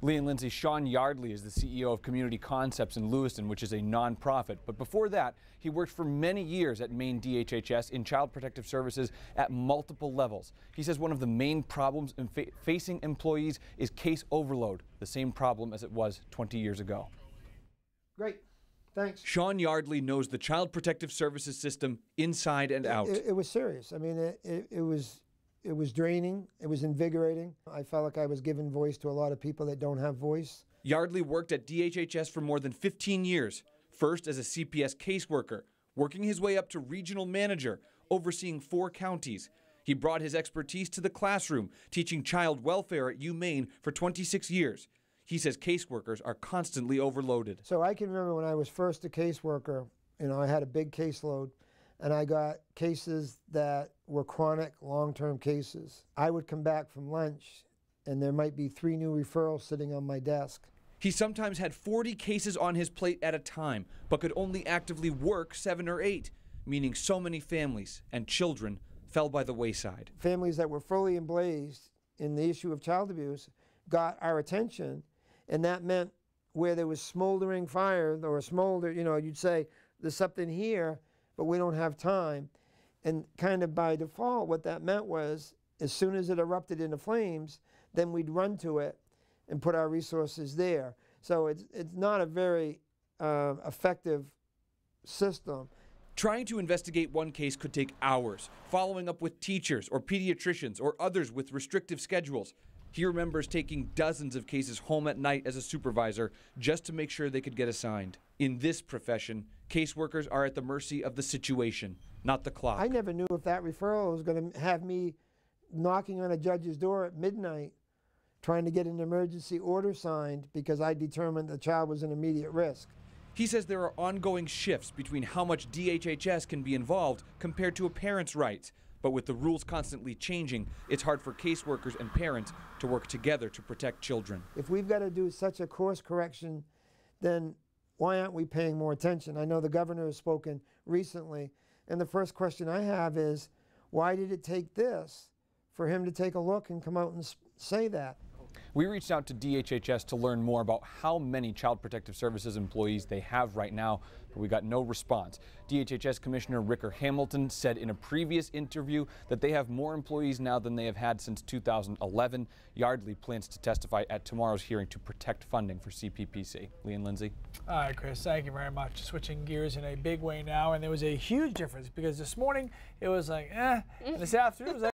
Lee and Lindsay, Sean Yardley is the CEO of Community Concepts in Lewiston, which is a nonprofit. But before that, he worked for many years at Maine DHHS in Child Protective Services at multiple levels. He says one of the main problems facing employees is case overload, the same problem as it was 20 years ago. Great. Thanks. Sean Yardley knows the Child Protective Services system inside and out. It was serious. I mean, it was draining. It was invigorating. I felt like I was giving voice to a lot of people that don't have voice. Yardley worked at DHHS for more than 15 years, first as a CPS caseworker, working his way up to regional manager, overseeing 4 counties. He brought his expertise to the classroom, teaching child welfare at UMaine for 26 years. He says caseworkers are constantly overloaded. So I can remember when I was first a caseworker, I had a big caseload, and I got cases that were chronic, long-term cases. I would come back from lunch, and there might be 3 new referrals sitting on my desk. He sometimes had 40 cases on his plate at a time, but could only actively work 7 or 8, meaning so many families and children fell by the wayside. Families that were fully emblazed in the issue of child abuse got our attention, and that meant where there was smoldering fire or a smolder, you'd say, there's something here, but we don't have time. And kind of by default, what that meant was, as soon as it erupted into flames, then we'd run to it and put our resources there. So it's not a very effective system. Trying to investigate one case could take hours, following up with teachers or pediatricians or others with restrictive schedules. He remembers taking dozens of cases home at night as a supervisor just to make sure they could get assigned. In this profession, caseworkers are at the mercy of the situation, not the clock. I never knew if that referral was going to have me knocking on a judge's door at midnight trying to get an emergency order signed because I determined the child was an immediate risk. He says there are ongoing shifts between how much DHHS can be involved compared to a parent's rights. But with the rules constantly changing, it's hard for caseworkers and parents to work together to protect children. If we've got to do such a course correction, then why aren't we paying more attention? I know the governor has spoken recently, and the first question I have is, why did it take this for him to take a look and come out and say that? We reached out to DHHS to learn more about how many Child Protective Services employees they have right now, but we got no response. DHHS Commissioner Ricker Hamilton said in a previous interview that they have more employees now than they have had since 2011. Yardley plans to testify at tomorrow's hearing to protect funding for CPPC. Lee and Lindsay. All right, Chris, thank you very much. Switching gears in a big way now, and there was a huge difference because this morning it was like, and this afternoon it was like,